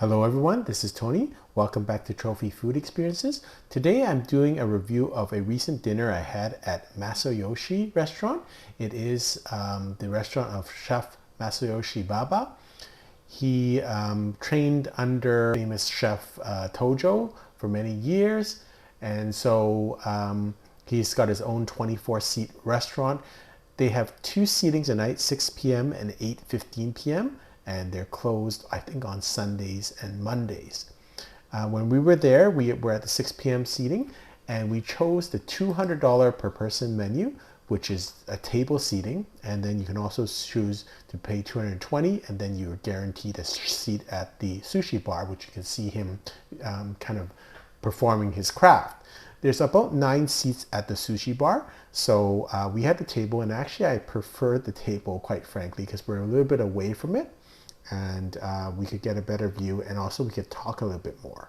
Hello everyone, this is Tony. Welcome back to Trophy Food Experiences. Today I'm doing a review of a recent dinner I had at Masayoshi Restaurant. It is the restaurant of Chef Masayoshi Baba. He trained under famous chef Tojo for many years, and so he's got his own 24-seat restaurant. They have two seatings a night, 6 p.m. and 8:15 p.m. and they're closed, I think, on Sundays and Mondays. When we were there, we were at the 6 p.m. seating, and we chose the $200 per person menu, which is a table seating, and then you can also choose to pay $220, and then you're guaranteed a seat at the sushi bar, which you can see him kind of performing his craft. There's about 9 seats at the sushi bar, so we had the table, and actually I preferred the table, quite frankly, because we're a little bit away from it, and we could get a better view, and also we could talk a little bit more.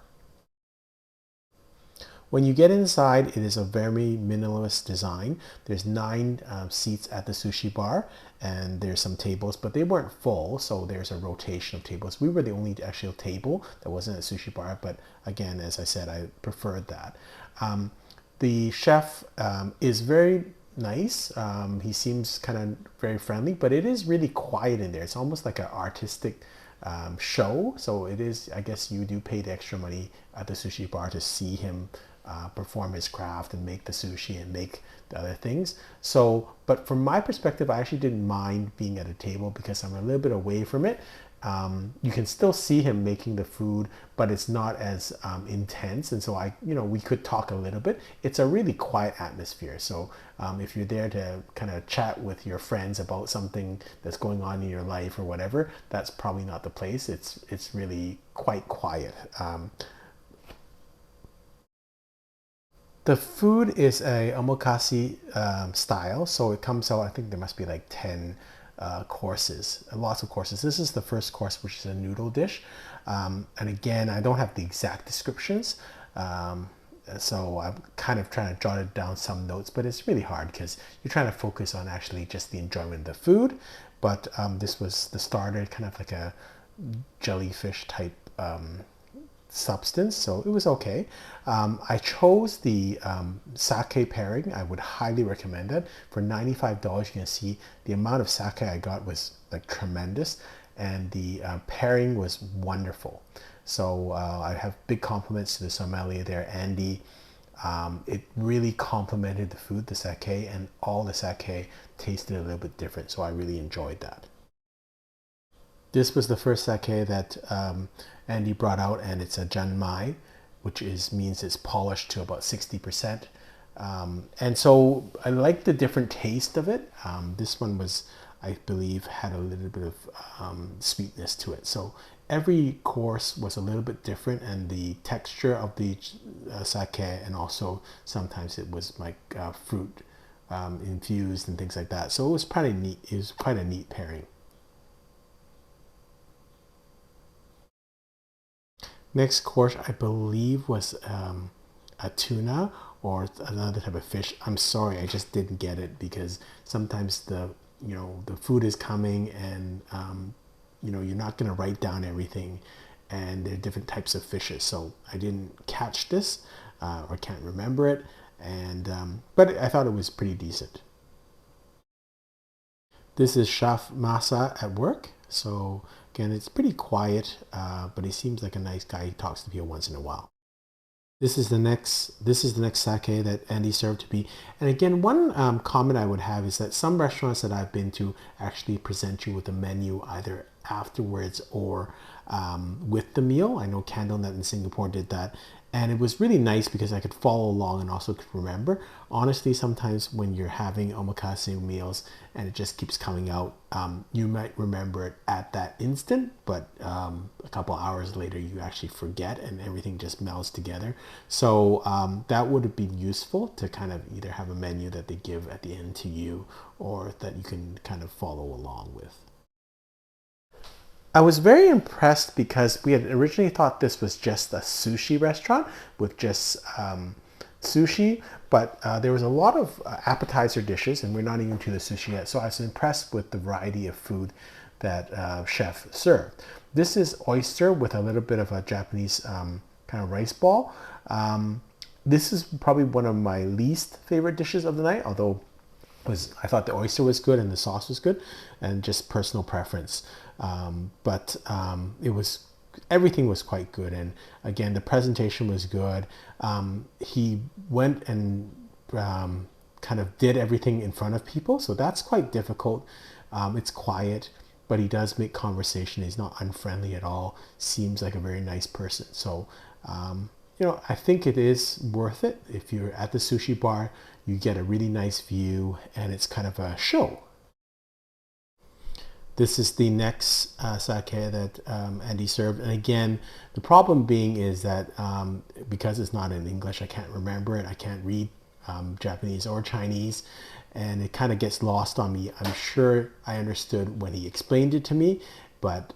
When you get inside, it is a very minimalist design. There's 9 seats at the sushi bar, and there's some tables, but they weren't full, so there's a rotation of tables. We were the only actual table that wasn't a sushi bar, but again, as I said, I preferred that. The chef is very nice. He seems kind of very friendly, but it is really quiet in there. It's almost like an artistic show. So it is, I guess you do pay the extra money at the sushi bar to see him perform his craft and make the sushi and make the other things. So, but from my perspective, I actually didn't mind being at a table because I'm a little bit away from it. You can still see him making the food, but it's not as intense, and so we could talk a little bit. It's a really quiet atmosphere, so if you're there to kind of chat with your friends about something that's going on in your life or whatever, that's probably not the place. It's really quite quiet. The food is a omakase style, so it comes out, I think there must be like 10 courses, lots of courses. This is the first course, which is a noodle dish. And again, I don't have the exact descriptions, so I'm kind of trying to jot down some notes, but it's really hard because you're trying to focus on actually just the enjoyment of the food. But this was the starter, kind of like a jellyfish type substance, so it was okay. I chose the sake pairing. I would highly recommend it. For $95, you can see the amount of sake I got was like tremendous, and the pairing was wonderful. So I have big compliments to the sommelier there, Andy. It really complemented the food, the sake, and all the sake tasted a little bit different, so I really enjoyed that. This was the first sake that Andy brought out, and it's a janmai, which means it's polished to about 60%. And so I like the different taste of it. This one was, I believe, had a little bit of sweetness to it. So every course was a little bit different, and the texture of the sake, and also sometimes it was like fruit infused and things like that. So it was pretty neat. It was quite a neat pairing. Next course, I believe, was a tuna or another type of fish. I'm sorry, I just didn't get it because sometimes the food is coming, and you're not going to write down everything, and there are different types of fishes. So I didn't catch this or can't remember it, and but I thought it was pretty decent. This is Chef Masa at work. So again, it's pretty quiet, but he seems like a nice guy. He talks to people once in a while. This is the next sake that Andy served to me. And again, one comment I would have is that some restaurants that I've been to actually present you with a menu either afterwards or with the meal. I know Candlenut in Singapore did that. And it was really nice because I could follow along and also could remember. Honestly, sometimes when you're having omakase meals and it just keeps coming out, you might remember it at that instant, but a couple hours later you actually forget and everything just melds together. So that would have been useful to kind of either have a menu that they give at the end to you, or that you can kind of follow along with. I was very impressed because we had originally thought this was just a sushi restaurant with just sushi, but there was a lot of appetizer dishes, and we're not even to the sushi yet. So I was impressed with the variety of food that chef served. This is oyster with a little bit of a Japanese kind of rice ball. This is probably one of my least favorite dishes of the night, although I thought the oyster was good and the sauce was good, and just personal preference. But it was everything was quite good, and again the presentation was good. He went and kind of did everything in front of people, so that's quite difficult. It's quiet, but he does make conversation. He's not unfriendly at all. Seems like a very nice person. So you know, I think it is worth it. If you're at the sushi bar, you get a really nice view, and it's kind of a show. This is the next sake that Andy served. And again, the problem being is that because it's not in English, I can't remember it. I can't read Japanese or Chinese, and it kind of gets lost on me. I'm sure I understood when he explained it to me, but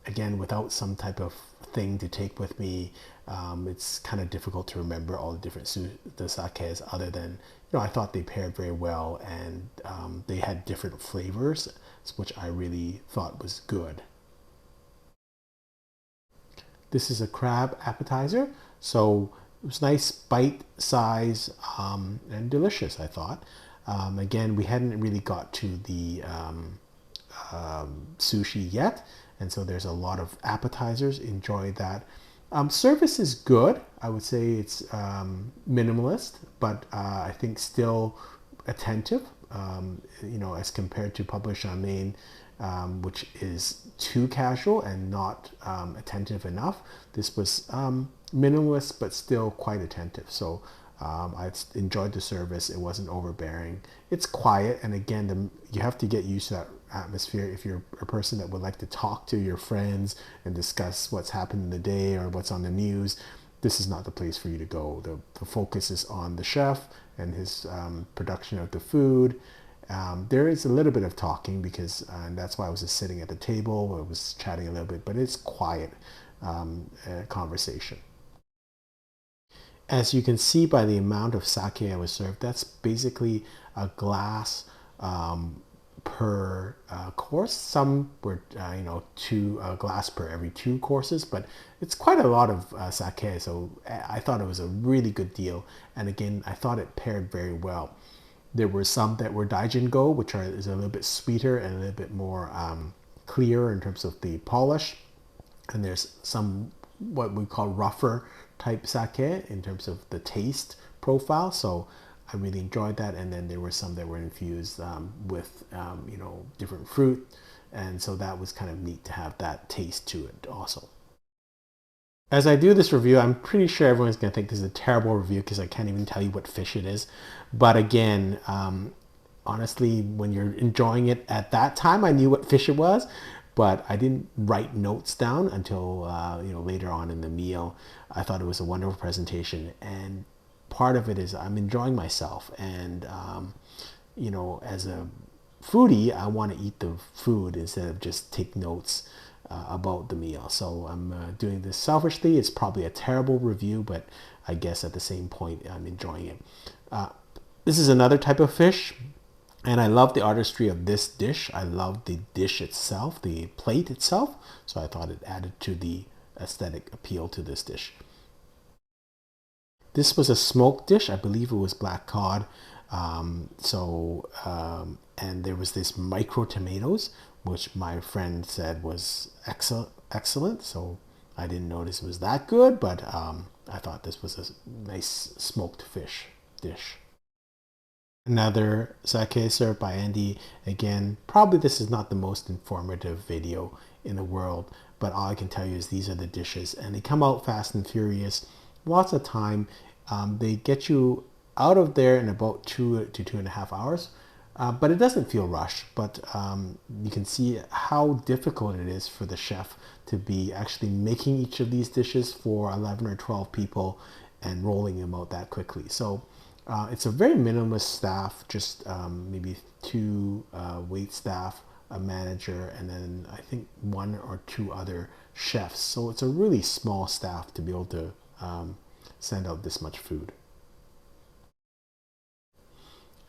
again, without some type of thing to take with me, it's kind of difficult to remember all the different the sakes, other than, you know, I thought they paired very well, and they had different flavors, which I really thought was good. This is a crab appetizer, so it was nice bite size and delicious, I thought. Again, we hadn't really got to the sushi yet, and so there's a lot of appetizers. Enjoy that. Service is good. I would say it's minimalist, but I think still attentive. You know, as compared to Publish on Main, which is too casual and not attentive enough. This was minimalist, but still quite attentive. So I enjoyed the service. It wasn't overbearing. It's quiet, and again, you have to get used to that atmosphere if you're a person that would like to talk to your friends and discuss what's happened in the day or what's on the news. This is not the place for you to go. The focus is on the chef and his production of the food. There is a little bit of talking because and that's why I was just sitting at the table. I was chatting a little bit, but it's quiet conversation. As you can see by the amount of sake I was served, that's basically a glass per course. Some were, you know, two glass per every two courses, but it's quite a lot of sake. So I thought it was a really good deal. And again, I thought it paired very well. There were some that were Daijin-go, which is a little bit sweeter and a little bit more clear in terms of the polish. And there's some what we call rougher type sake in terms of the taste profile. So I really enjoyed that. And then there were some that were infused with, you know, different fruit. And so that was kind of neat to have that taste to it also. As I do this review, I'm pretty sure everyone's going to think this is a terrible review because I can't even tell you what fish it is. But again, honestly, when you're enjoying it at that time, I knew what fish it was, but I didn't write notes down until you know, later on in the meal. I thought it was a wonderful presentation, and part of it is I'm enjoying myself, and you know, as a foodie, I want to eat the food instead of just take notes about the meal. So I'm doing this selfishly. It's probably a terrible review, but I guess at the same point, I'm enjoying it. This is another type of fish, and I love the artistry of this dish. I love the dish itself, the plate itself, so I thought it added to the aesthetic appeal to this dish. This was a smoked dish. I believe it was black cod. And there was this micro tomatoes, which my friend said was excellent. So I didn't notice it was that good, but I thought this was a nice smoked fish dish. Another sake served by Andy. Again, probably this is not the most informative video in the world, but all I can tell you is these are the dishes, and they come out fast and furious. Lots of time. They get you out of there in about 2 to 2.5 hours, but it doesn't feel rushed. But you can see how difficult it is for the chef to be actually making each of these dishes for 11 or 12 people and rolling them out that quickly. So it's a very minimalist staff, just maybe 2 wait staff, a manager, and then I think 1 or 2 other chefs. So it's a really small staff to be able to send out this much food.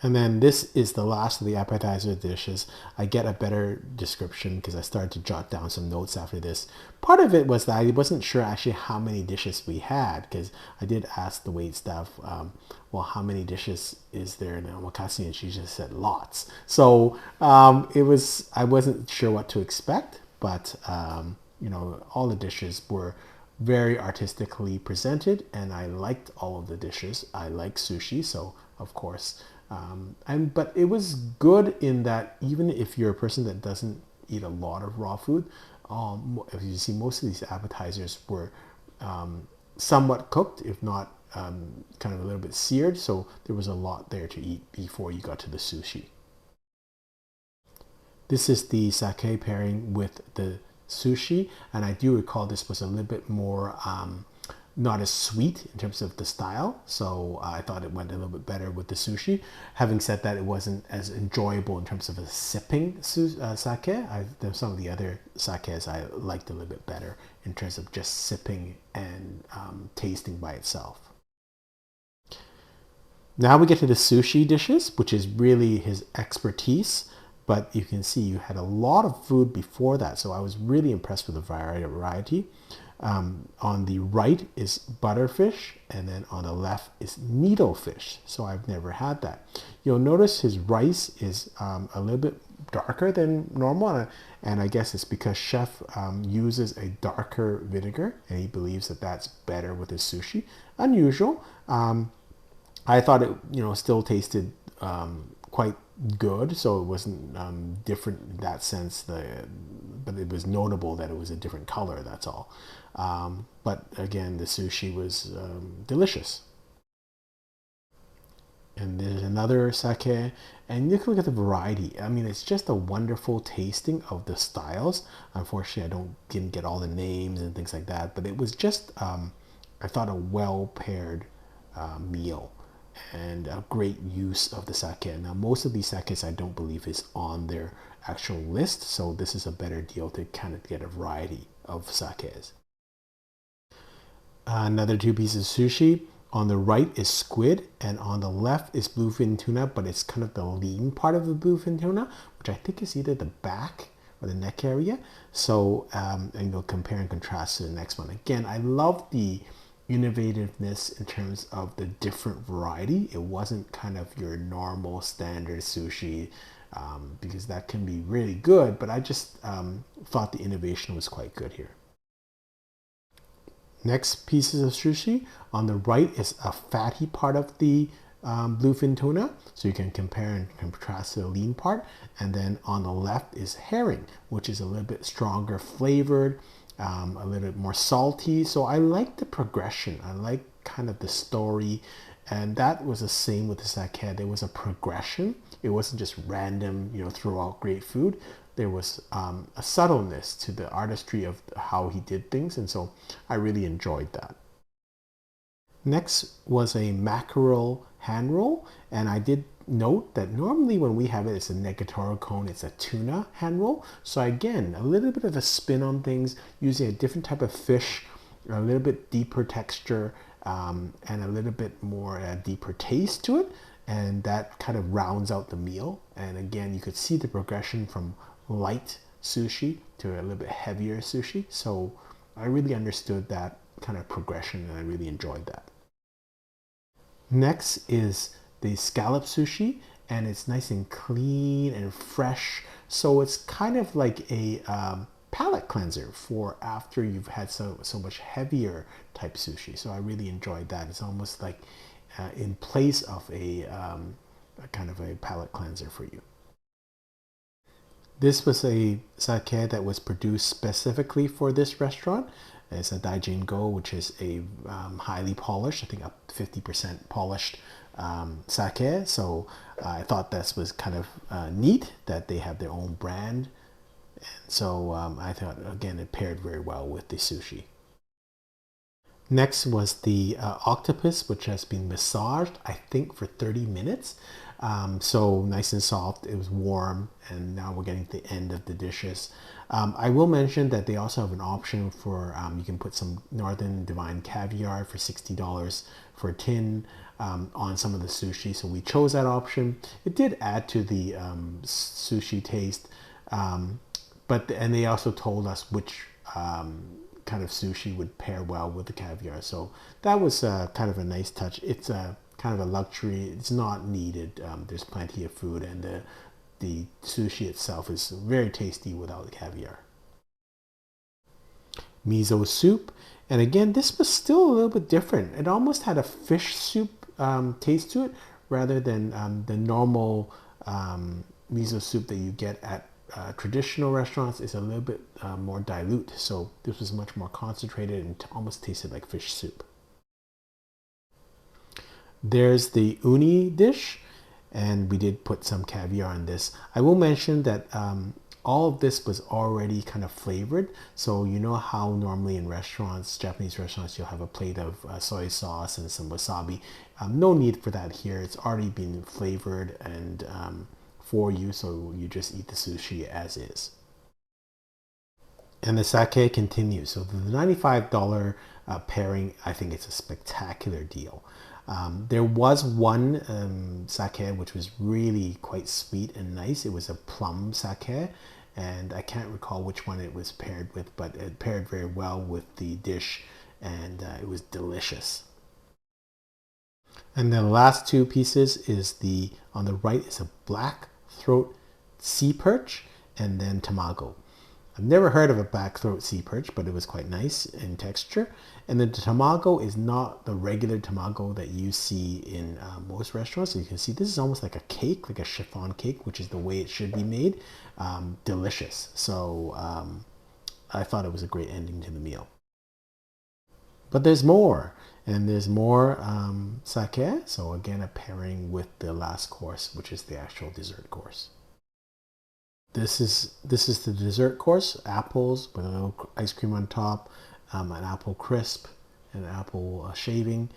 And then this is the last of the appetizer dishes. I get a better description because I started to jot down some notes after this. Part of it was that I wasn't sure actually how many dishes we had, because I did ask the wait staff, well, how many dishes is there in omakase? And she just said lots. So I wasn't sure what to expect, but you know, all the dishes were very artistically presented, and I liked all of the dishes. I like sushi, so of course. But it was good in that even if you're a person that doesn't eat a lot of raw food, if you see, most of these appetizers were somewhat cooked, if not kind of a little bit seared, so there was a lot there to eat before you got to the sushi. This is the sake pairing with the sushi, and I do recall this was a little bit more not as sweet in terms of the style, so I thought it went a little bit better with the sushi. Having said that, it wasn't as enjoyable in terms of a sipping sake. Some of the other sakes I liked a little bit better in terms of just sipping and tasting by itself. Now we get to the sushi dishes, which is really his expertise. But you can see you had a lot of food before that, so I was really impressed with the variety. On the right is butterfish, and then on the left is needlefish. So I've never had that. You'll notice his rice is a little bit darker than normal, and I guess it's because chef uses a darker vinegar, and he believes that that's better with his sushi. Unusual. I thought it, still tasted quite good, so it wasn't different in that sense. But it was notable that it was a different color. That's all. But again, the sushi was delicious. And there's another sake, and you can look at the variety. I mean, it's just a wonderful tasting of the styles. Unfortunately, didn't get all the names and things like that, but it was just I thought a well paired meal and a great use of the sake. Now, most of these sakes I don't believe is on their actual list, so this is a better deal to kind of get a variety of sakes. Another two pieces of sushi. On the right is squid, and on the left is bluefin tuna, but it's kind of the lean part of the bluefin tuna, which I think is either the back or the neck area. So, and you'll compare and contrast to the next one. Again, I love the innovativeness in terms of the different variety. It wasn't kind of your normal standard sushi, because that can be really good, but I just thought the innovation was quite good here. Next pieces of sushi. On the right is a fatty part of the bluefin tuna, so you can compare and contrast to the lean part. And then on the left is herring, which is a little bit stronger flavored, a little bit more salty. So I like the progression. I like kind of the story, and that was the same with the sake. There was a progression. It wasn't just random, throw out great food. There was a subtleness to the artistry of how he did things, and so I really enjoyed that. Next was a mackerel hand roll, and I did note that normally when we have it, it's a negatoro cone, it's a tuna hand roll. So again, a little bit of a spin on things, using a different type of fish, a little bit deeper texture, and a little bit more deeper taste to it, and that kind of rounds out the meal. And again, you could see the progression from light sushi to a little bit heavier sushi. So I really understood that kind of progression, and I really enjoyed that. Next is the scallop sushi, and it's nice and clean and fresh. So it's kind of like a palate cleanser for after you've had so much heavier type sushi. So I really enjoyed that. It's almost like in place of a kind of a palate cleanser for you. This was a sake that was produced specifically for this restaurant. It's a Daijin Go, which is a highly polished, I think up 50% polished sake. So I thought this was kind of neat that they have their own brand. And so I thought, again, it paired very well with the sushi. Next was the octopus, which has been massaged, I think, for 30 minutes. So nice and soft. It was warm, and now we're getting to the end of the dishes. I will mention that they also have an option for you can put some Northern Divine caviar for $60 for a tin on some of the sushi. So we chose that option. It did add to the sushi taste, and they also told us which kind of sushi would pair well with the caviar. So that was kind of a nice touch. It's a kind of a luxury. It's not needed. There's plenty of food, and the sushi itself is very tasty without the caviar. Miso soup, and again, this was still a little bit different. It almost had a fish soup taste to it, rather than the normal miso soup that you get at traditional restaurants. Is a little bit more dilute, so this was much more concentrated and almost tasted like fish soup. There's the uni dish, and we did put some caviar on this. I will mention that all of this was already kind of flavored. So you know how normally in restaurants, Japanese restaurants, you'll have a plate of soy sauce and some wasabi. No need for that here. It's already been flavored and for you, so you just eat the sushi as is. And the sake continues. So the $95 pairing, I think it's a spectacular deal. There was one sake which was really quite sweet and nice. It was a plum sake, and I can't recall which one it was paired with, but it paired very well with the dish, and it was delicious. And the last two pieces is on the right is a black throat sea perch, and then tamago. I've never heard of a black throat sea perch, but it was quite nice in texture. And then the tamago is not the regular tamago that you see in most restaurants. So you can see this is almost like a cake, like a chiffon cake, which is the way it should be made. Delicious. So I thought it was a great ending to the meal. But there's more, and there's more sake. So again, a pairing with the last course, which is the actual dessert course. This is the dessert course. Apples with a little ice cream on top, an apple crisp, and an apple shaving.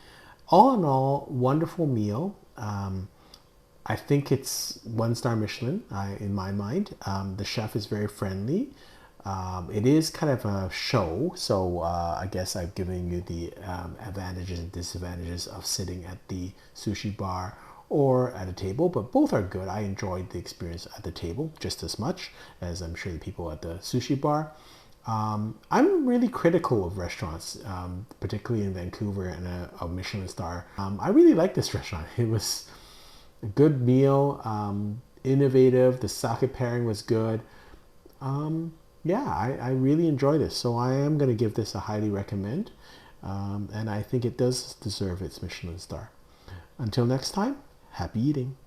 All in all, wonderful meal. I think it's 1-star Michelin in my mind. The chef is very friendly. It is kind of a show, so I guess I've given you the advantages and disadvantages of sitting at the sushi bar or at a table, but both are good. I enjoyed the experience at the table just as much as I'm sure the people at the sushi bar. I'm really critical of restaurants, particularly in Vancouver and a Michelin star. I really like this restaurant. It was a good meal, innovative. The sake pairing was good. Yeah, I really enjoy this. So I am going to give this a highly recommend. And I think it does deserve its Michelin star. Until next time, happy eating.